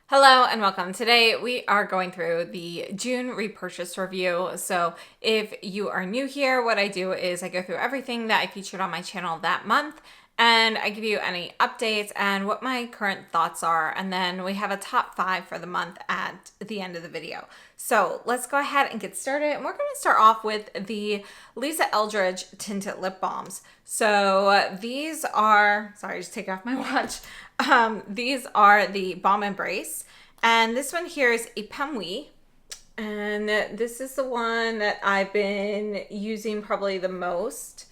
Hello and welcome. Today we are going through the June repurchase review. So if you are new here, what I do is I go through everything that I featured on my channel that month and I give you any updates and what my current thoughts are. And then we have a top 5 for the month at the end of the video. So let's go ahead and get started. And we're going to start off with the Lisa Eldridge tinted lip balms. So these are, sorry, just take off my watch. These are the Balm Embrace, and this one here is Epemwe, and this is the one that I've been using probably the most.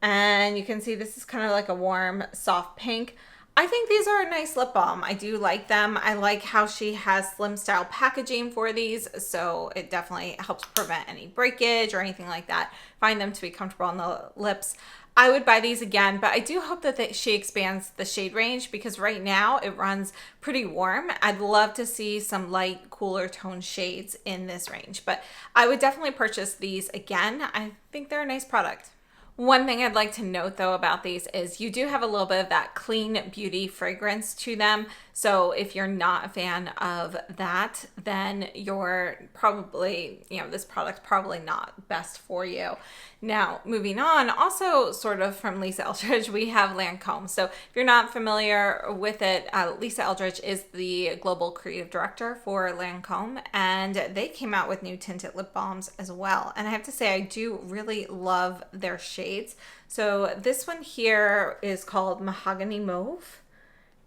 And you can see this is kind of like a warm, soft pink. I think these are a nice lip balm. I do like them. I like how she has slim style packaging for these, so it definitely helps prevent any breakage or anything like that. Find them to be comfortable on the lips. I would buy these again, but I do hope that she expands the shade range because right now it runs pretty warm. I'd love to see some light, cooler tone shades in this range, but I would definitely purchase these again. I think they're a nice product. One thing I'd like to note though about these is you do have a little bit of that clean beauty fragrance to them. So if you're not a fan of that, then you're probably, this product's probably not best for you. Now, moving on, also sort of from Lisa Eldridge, we have Lancome. So if you're not familiar with it, Lisa Eldridge is the global creative director for Lancome, and they came out with new tinted lip balms as well. And I have to say, I do really love their shades. So this one here is called Mahogany Mauve.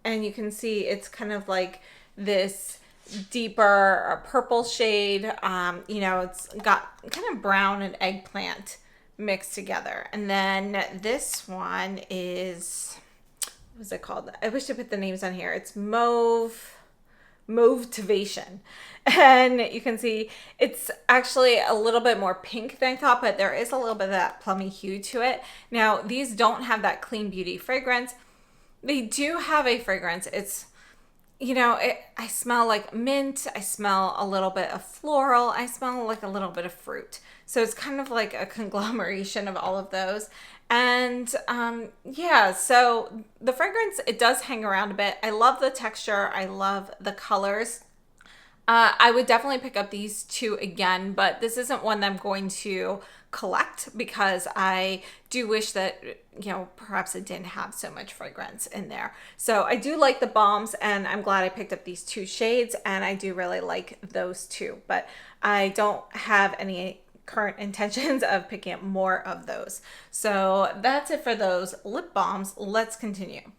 And you can see it's kind of like this deeper purple shade. It's got kind of brown and eggplant mixed together. And then this one is, what was it called? I wish I put the names on here. It's Mauvetivation. And you can see it's actually a little bit more pink than I thought, but there is a little bit of that plummy hue to it. Now, these don't have that clean beauty fragrance. They do have a fragrance. It's, I smell like mint. I smell a little bit of floral. I smell like a little bit of fruit. So it's kind of like a conglomeration of all of those. And so the fragrance, it does hang around a bit. I love the texture. I love the colors. I would definitely pick up these two again, but this isn't one that I'm going to collect because I do wish that, perhaps it didn't have so much fragrance in there. So I do like the balms and I'm glad I picked up these two shades and I do really like those two, but I don't have any current intentions of picking up more of those. So that's it for those lip balms. Let's continue.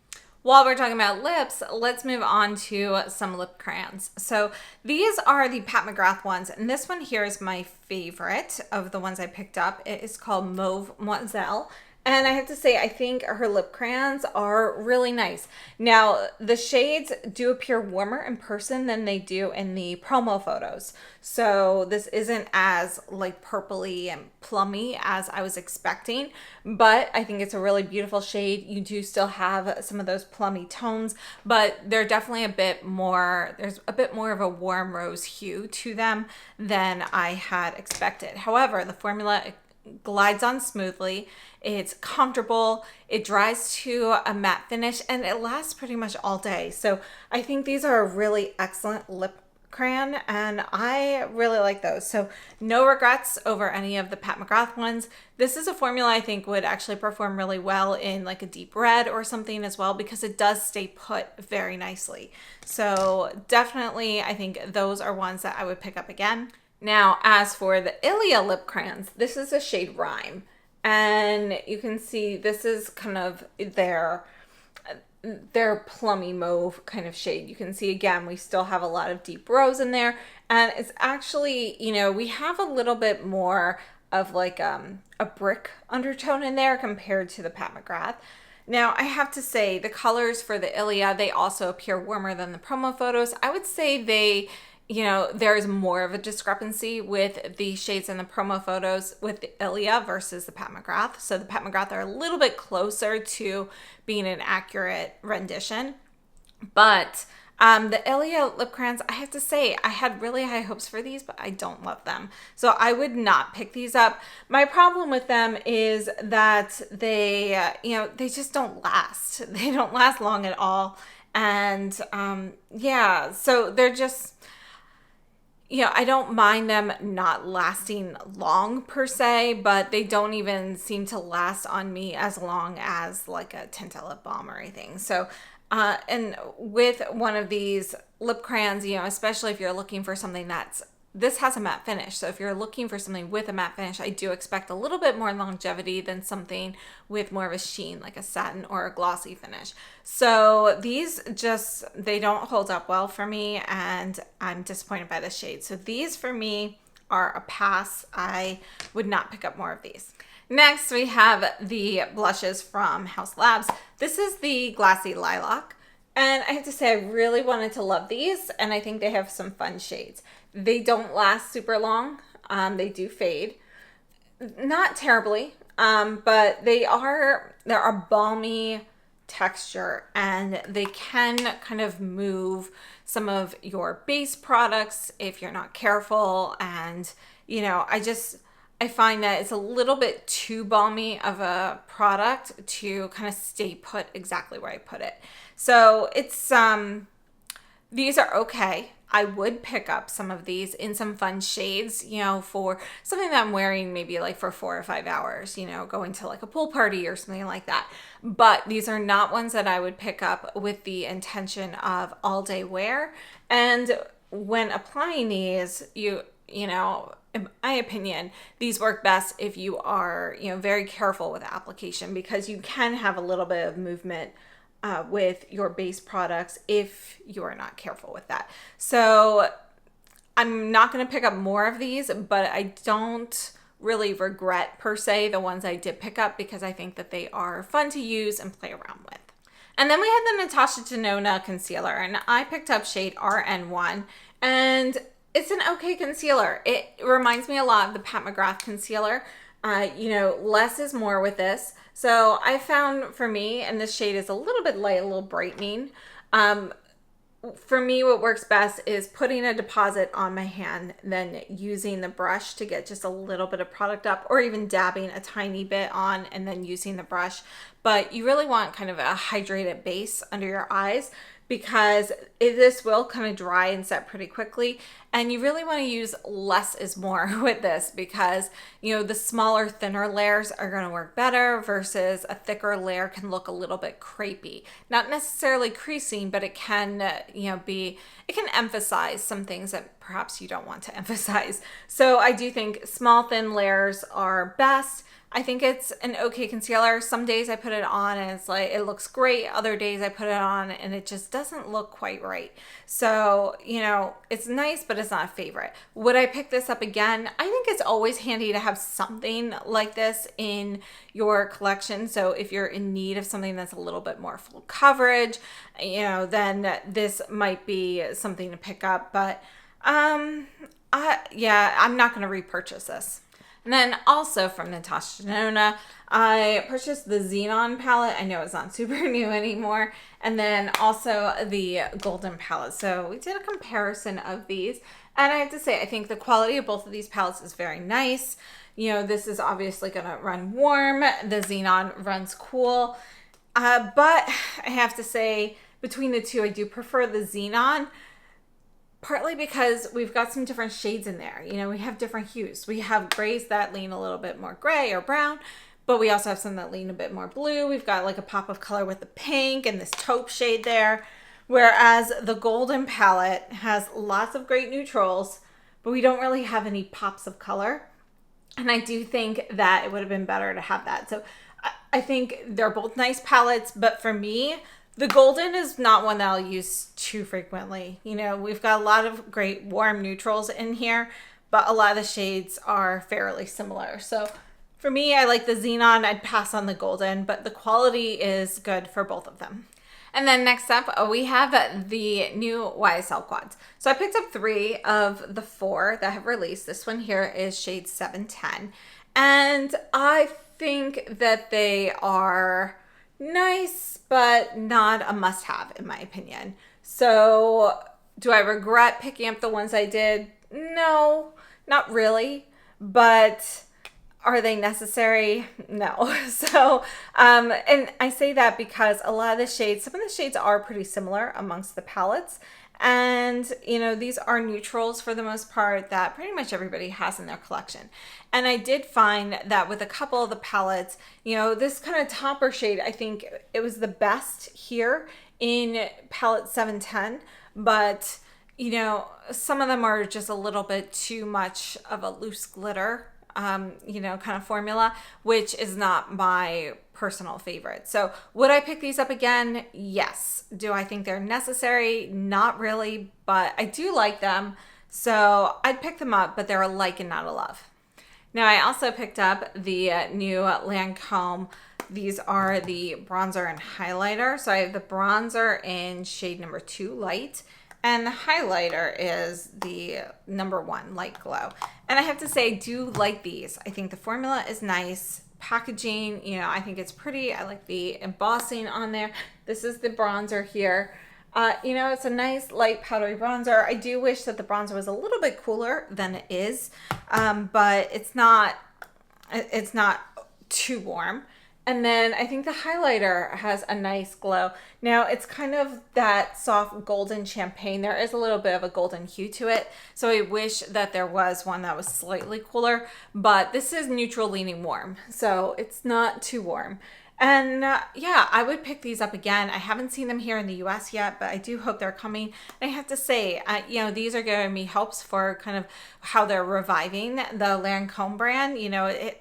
While we're talking about lips, let's move on to some lip crayons. So these are the Pat McGrath ones, and this one here is my favorite of the ones I picked up. It is called Mauve Moiselle. And I have to say, I think her lip crayons are really nice. Now, the shades do appear warmer in person than they do in the promo photos. So this isn't as like purpley and plummy as I was expecting, but I think it's a really beautiful shade. You do still have some of those plummy tones, but they're definitely there's a bit more of a warm rose hue to them than I had expected. However, the formula glides on smoothly. It's comfortable. It dries to a matte finish and it lasts pretty much all day. So I think these are a really excellent lip crayon and I really like those. So no regrets over any of the Pat McGrath ones. This is a formula I think would actually perform really well in like a deep red or something as well because it does stay put very nicely. So definitely I think those are ones that I would pick up again. Now, as for the Ilia lip crayons, this is a shade Rhyme. And you can see this is kind of their plummy mauve kind of shade. You can see, again, we still have a lot of deep rose in there. And it's actually, we have a little bit more of like a brick undertone in there compared to the Pat McGrath. Now, I have to say, the colors for the Ilia, they also appear warmer than the promo photos. I would say there's more of a discrepancy with the shades in the promo photos with the Ilia versus the Pat McGrath. So the Pat McGrath are a little bit closer to being an accurate rendition. But the Ilia lip crayons, I have to say, I had really high hopes for these, but I don't love them. So I would not pick these up. My problem with them is that they just don't last. They don't last long at all. And yeah, so they're just, I don't mind them not lasting long per se, but they don't even seem to last on me as long as like a tinted lip balm or anything. So, and with one of these lip crayons, especially if you're looking for something this has a matte finish. So if you're looking for something with a matte finish, I do expect a little bit more longevity than something with more of a sheen, like a satin or a glossy finish. So these they don't hold up well for me, and I'm disappointed by the shade. So these for me are a pass. I would not pick up more of these. Next, we have the blushes from Haus Labs. This is the Glassy Lilac. And I have to say, I really wanted to love these, and I think they have some fun shades. They don't last super long. They do fade. Not terribly, but they're a balmy texture, and they can kind of move some of your base products if you're not careful. And, I find that it's a little bit too balmy of a product to kind of stay put exactly where I put it. So it's, these are okay. I would pick up some of these in some fun shades, for something that I'm wearing maybe like for 4 or 5 hours, going to like a pool party or something like that. But these are not ones that I would pick up with the intention of all day wear. And when applying these, in my opinion, these work best if you are, very careful with application, because you can have a little bit of movement with your base products if you are not careful with that. So I'm not going to pick up more of these, but I don't really regret per se the ones I did pick up, because I think that they are fun to use and play around with. And then we had the Natasha Denona concealer, and I picked up shade RN1, and it's an okay concealer. It reminds me a lot of the Pat McGrath concealer. Less is more with this. So I found for me, and this shade is a little bit light, a little brightening. For me, what works best is putting a deposit on my hand, then using the brush to get just a little bit of product up, or even dabbing a tiny bit on and then using the brush. But you really want kind of a hydrated base under your eyes, because this will kind of dry and set pretty quickly. And you really want to use less is more with this, because, the smaller, thinner layers are going to work better versus a thicker layer can look a little bit crepey. Not necessarily creasing, but it can, it can emphasize some things that perhaps you don't want to emphasize. So I do think small, thin layers are best. I think it's an okay concealer. Some days I put it on and it's like, it looks great. Other days I put it on and it just doesn't look quite right. So, it's nice, but it's not a favorite. Would I pick this up again? I think it's always handy to have something like this in your collection. So if you're in need of something that's a little bit more full coverage, then this might be something to pick up. But, I'm not going to repurchase this. And then also from Natasha Denona, I purchased the Xenon palette. I know it's not super new anymore. And then also the Golden palette. So we did a comparison of these. And I have to say, I think the quality of both of these palettes is very nice. This is obviously going to run warm. The Xenon runs cool. But I have to say, between the two, I do prefer the Xenon. Partly because we've got some different shades in there. We have different hues. We have grays that lean a little bit more gray or brown, but we also have some that lean a bit more blue. We've got like a pop of color with the pink and this taupe shade there. Whereas the Golden palette has lots of great neutrals, but we don't really have any pops of color. And I do think that it would have been better to have that. So I think they're both nice palettes, but for me, the Golden is not one that I'll use too frequently. We've got a lot of great warm neutrals in here, but a lot of the shades are fairly similar. So for me, I like the Xenon. I'd pass on the Golden, but the quality is good for both of them. And then next up, we have the new YSL quads. So I picked up 3 of the 4 that have released. This one here is shade 710. And I think that they are nice, but not a must-have in my opinion. So do I regret picking up the ones I did? No, not really. But Are they necessary? No. So, and I say that because a lot of the shades, some of the shades are pretty similar amongst the palettes. And, you know, these are neutrals for the most part that pretty much everybody has in their collection. And I did find that with a couple of the palettes, you know, this kind of topper shade, I think it was the best here in palette 710. But, you know, some of them are just a little bit too much of a loose glitter, you know, kind of formula, which is not my personal favorite. So would I pick these up again? Yes. Do I think they're necessary? Not really, but I do like them. So I'd pick them up, but they're a like and not a love. Now I also picked up the new Lancome. These are the bronzer and highlighter. So I have the bronzer in shade number 2, light. And the highlighter is the number 1, light glow. And I have to say, I do like these. I think the formula is nice. Packaging, you know, I think it's pretty. I like the embossing on there. This is the bronzer here. You know, it's a nice light powdery bronzer. I do wish that the bronzer was a little bit cooler than it is, but it's not too warm. And then I think the highlighter has a nice glow. Now it's kind of that soft golden champagne. There is a little bit of a golden hue to it. So I wish that there was one that was slightly cooler, but this is neutral leaning warm. So it's not too warm. And yeah, I would pick these up again. I haven't seen them here in the US yet, but I do hope they're coming. And I have to say, you know, these are giving me hopes for kind of how they're reviving the Lancome brand. You know,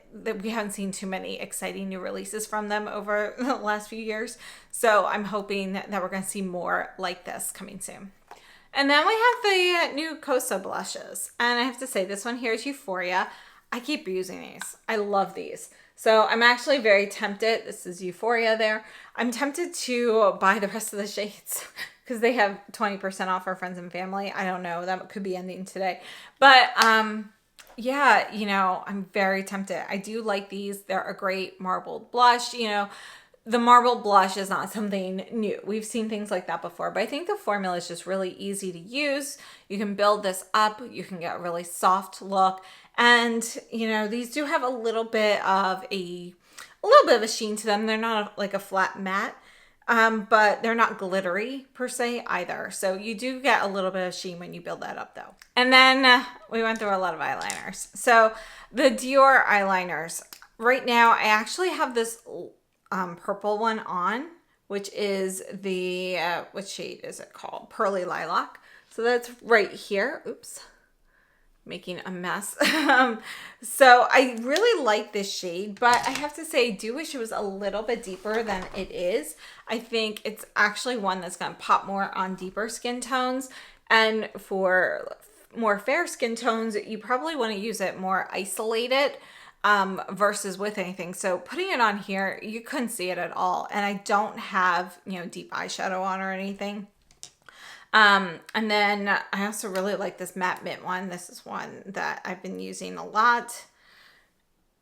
we haven't seen too many exciting new releases from them over the last few years. So I'm hoping that we're going to see more like this coming soon. And then we have the new Kosas blushes. And I have to say, this one here is Euphoria. I keep using these. I love these. So I'm actually very tempted. This is Euphoria there. I'm tempted to buy the rest of the shades because they have 20% off our friends and family. I don't know. That could be ending today. But yeah, you know, I'm very tempted. I do like these. They're a great marbled blush. You know, the marble blush is not something new. We've seen things like that before, but I think the formula is just really easy to use. You can build this up. You can get a really soft look. And, you know, these do have a little bit of a sheen to them. They're not like a flat matte, but they're not glittery per se either. So you do get a little bit of sheen when you build that up though. And then we went through a lot of eyeliners. So the Dior eyeliners. Right now, I actually have this purple one on, which is the, what shade is it called? Pearly Lilac. So that's right here. Oops. Making a mess. So I really like this shade, but I have to say, I do wish it was a little bit deeper than it is. I think it's actually one that's going to pop more on deeper skin tones. And for more fair skin tones, you probably want to use it more isolated versus with anything. So putting it on here, you couldn't see it at all. And I don't have, you know, deep eyeshadow on or anything. And then I also really like this matte mint one. This is one that I've been using a lot.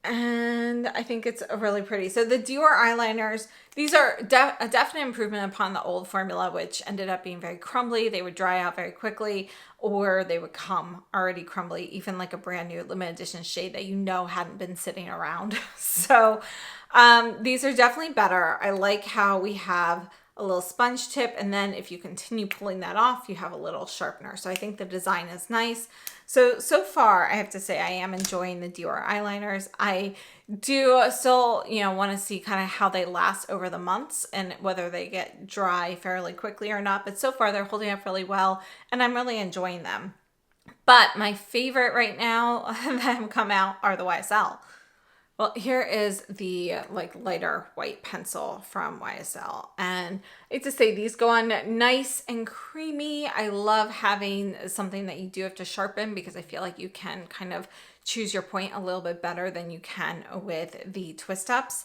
And I think it's really pretty. So the Dior eyeliners, these are a definite improvement upon the old formula, which ended up being very crumbly. They would dry out very quickly, or they would come already crumbly, even like a brand new limited edition shade that you know hadn't been sitting around. So these are definitely better. I like how we have a little sponge tip, and then if you continue pulling that off, you have a little sharpener. So I think the design is nice. So far, I have to say I am enjoying the Dior eyeliners. I do still, you know, want to see kind of how they last over the months and whether they get dry fairly quickly or not. But so far, they're holding up really well, and I'm really enjoying them. But my favorite right now that have come out are the YSL. Well, here is the like lighter white pencil from YSL. And I have to say, these go on nice and creamy. I love having something that you do have to sharpen because I feel like you can kind of choose your point a little bit better than you can with the twist ups.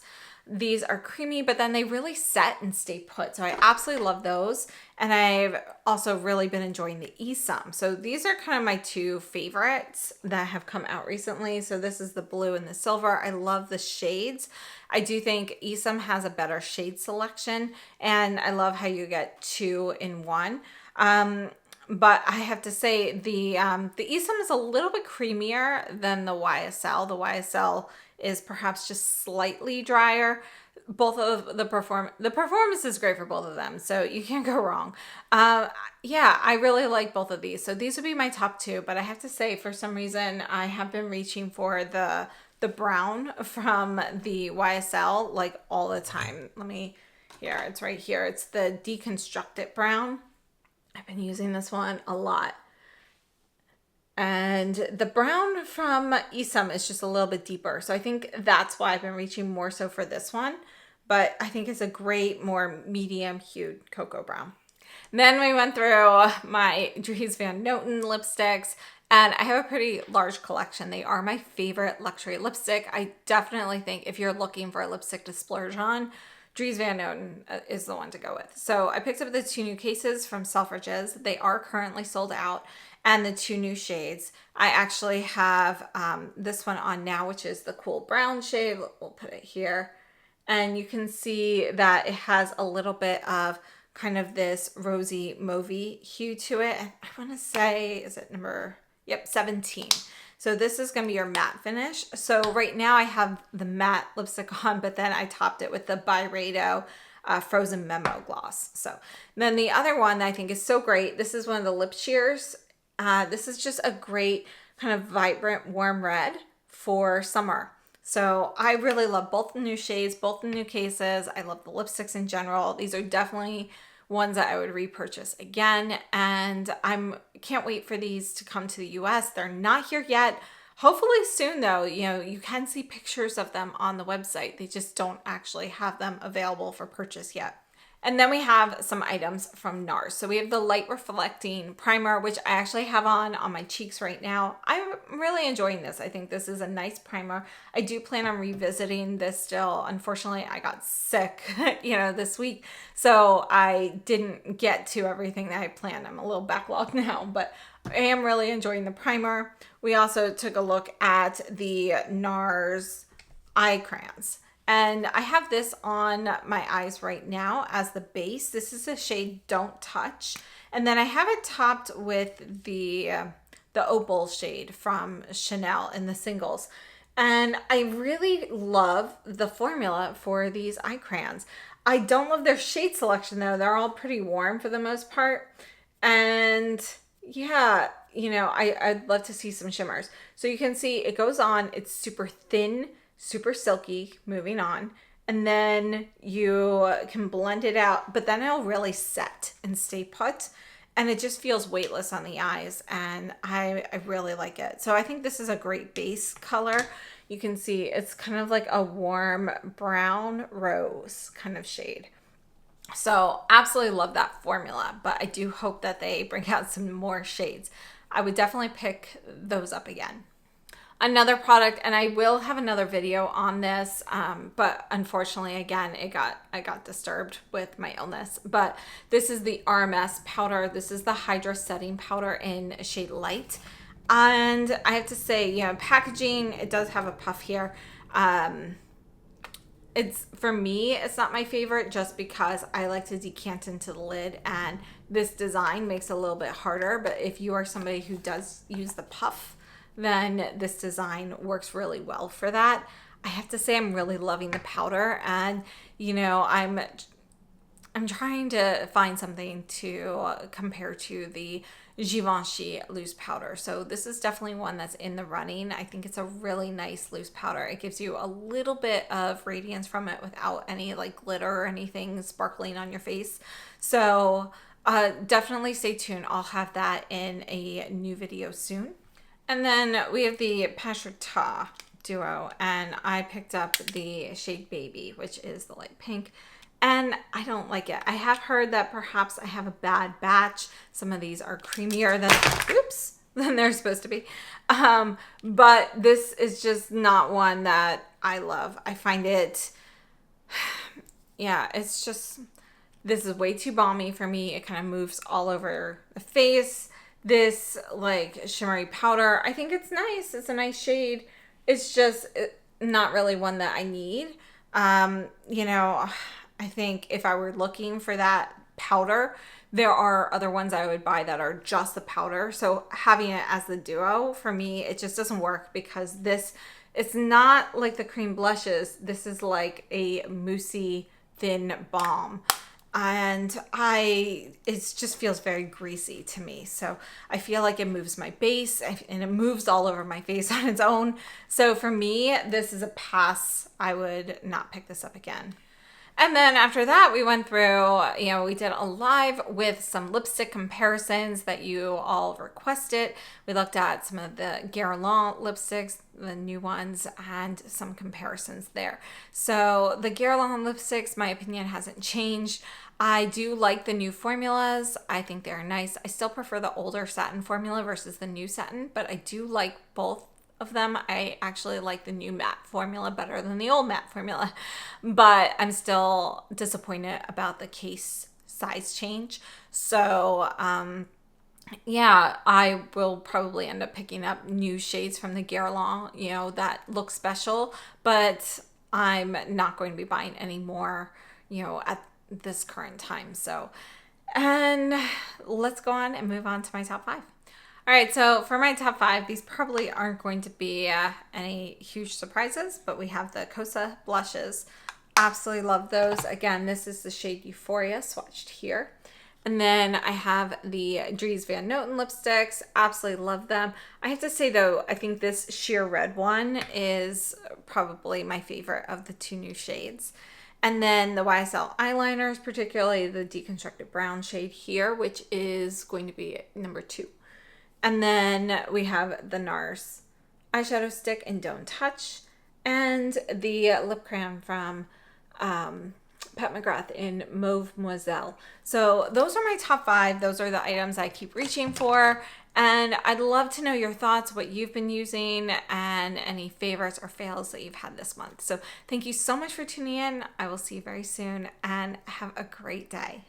These are creamy, but then they really set and stay put. So I absolutely love those. And I've also really been enjoying the Esom. So these are kind of my two favorites that have come out recently. So this is the blue and the silver. I love the shades. I do think Esom has a better shade selection, and I love how you get 2 in 1. But I have to say the Esom is a little bit creamier than the YSL. The YSL is perhaps just slightly drier. Both of the performance is great for both of them, so you can't go wrong. Yeah, I really like both of these. So these would be my top two, but I have to say, for some reason, I have been reaching for the brown from the YSL like all the time. Here, it's right here. It's the deconstructed brown. I've been using this one a lot. And the brown from Isam is just a little bit deeper. So I think that's why I've been reaching more so for this one. But I think it's a great, more medium hued cocoa brown. Then we went through my Dries Van Noten lipsticks. And I have a pretty large collection. They are my favorite luxury lipstick. I definitely think if you're looking for a lipstick to splurge on, Dries Van Noten is the one to go with. So I picked up the 2 new cases from Selfridges. They are currently sold out, and the 2 new shades. I actually have this one on now, which is the cool brown shade. We'll put it here. And you can see that it has a little bit of kind of this rosy mauvey hue to it. And I want to say, is it number, yep, 17. So this is going to be your matte finish. So right now I have the matte lipstick on, but then I topped it with the Byredo Frozen Memo Gloss. So then the other one that I think is so great, this is one of the lip sheers. This is just a great kind of vibrant warm red for summer. So I really love both the new shades, both the new cases. I love the lipsticks in general. These are definitely ones that I would repurchase again. And can't wait for these to come to the US. They're not here yet. Hopefully soon though. You know, you can see pictures of them on the website. They just don't actually have them available for purchase yet. And then we have some items from Nars. So we have the light reflecting primer, which I actually have on my cheeks right now. I'm really enjoying this. I think this is a nice primer. I do plan on revisiting this still. Unfortunately, I got sick, this week. So I didn't get to everything that I planned. I'm a little backlogged now, but I am really enjoying the primer. We also took a look at the Nars eye crayons. And I have this on my eyes right now as the base. This is the shade Don't Touch. And then I have it topped with the opal shade from Chanel in the singles. And I really love the formula for these eye crayons. I don't love their shade selection though. They're all pretty warm for the most part. And yeah, I'd love to see some shimmers. So you can see it goes on. It's super thin, super silky, moving on, and then you can blend it out, but then it'll really set and stay put, and it just feels weightless on the eyes, and I really like it. So I think this is a great base color. You can see it's kind of like a warm brown rose kind of shade. So absolutely love that formula, but I do hope that they bring out some more shades. I would definitely pick those up again. Another product, and I will have another video on this, but unfortunately, again, I got disturbed with my illness. But this is the RMS powder. This is the Hydra Setting Powder in shade Light. And I have to say, packaging, it does have a puff here. For me, it's not my favorite just because I like to decant into the lid, and this design makes it a little bit harder. But if you are somebody who does use the puff, then this design works really well for that. I have to say I'm really loving the powder, and I'm trying to find something to compare to the Givenchy loose powder. So this is definitely one that's in the running. I think it's a really nice loose powder. It gives you a little bit of radiance from it without any like glitter or anything sparkling on your face. So definitely stay tuned. I'll have that in a new video soon. And then we have the Pachuta duo, and I picked up the shade Baby, which is the light pink, and I don't like it. I have heard that perhaps I have a bad batch. Some of these are creamier than they're supposed to be. But this is just not one that I love. I find it, it's just, this is way too balmy for me. It kind of moves all over the face. This like shimmery powder, I think it's nice. It's a nice shade. It's just not really one that I need. I think if I were looking for that powder, there are other ones I would buy that are just the powder. So having it as the duo, for me, it just doesn't work because this It's not like the cream blushes. This is like a moussey thin balm. And it just feels very greasy to me. So I feel like it moves my base and it moves all over my face on its own. So for me, this is a pass. I would not pick this up again. And then after that, we went through, we did a live with some lipstick comparisons that you all requested. We looked at some of the Guerlain lipsticks, the new ones, and some comparisons there. So the Guerlain lipsticks, my opinion hasn't changed. I do like the new formulas. I think they're nice. I still prefer the older satin formula versus the new satin, but I do like both of them. I actually like the new matte formula better than the old matte formula, but I'm still disappointed about the case size change. So yeah, I will probably end up picking up new shades from the Guerlain, that look special, but I'm not going to be buying any more, at this current time. So, and let's go on and move on to my top 5. All right, so for my top 5, these probably aren't going to be any huge surprises, but we have the Kosas blushes. Absolutely love those. Again, this is the shade Euphoria swatched here. And then I have the Dries Van Noten lipsticks. Absolutely love them. I have to say, though, I think this sheer red one is probably my favorite of the 2 new shades. And then the YSL eyeliners, particularly the deconstructed brown shade here, which is going to be number 2. And then we have the Nars eyeshadow stick in Don't Touch, and the lip crayon from Pat McGrath in Mauve Moiselle. So those are my top 5. Those are the items I keep reaching for. And I'd love to know your thoughts, what you've been using, and any favorites or fails that you've had this month. So thank you so much for tuning in. I will see you very soon, and have a great day.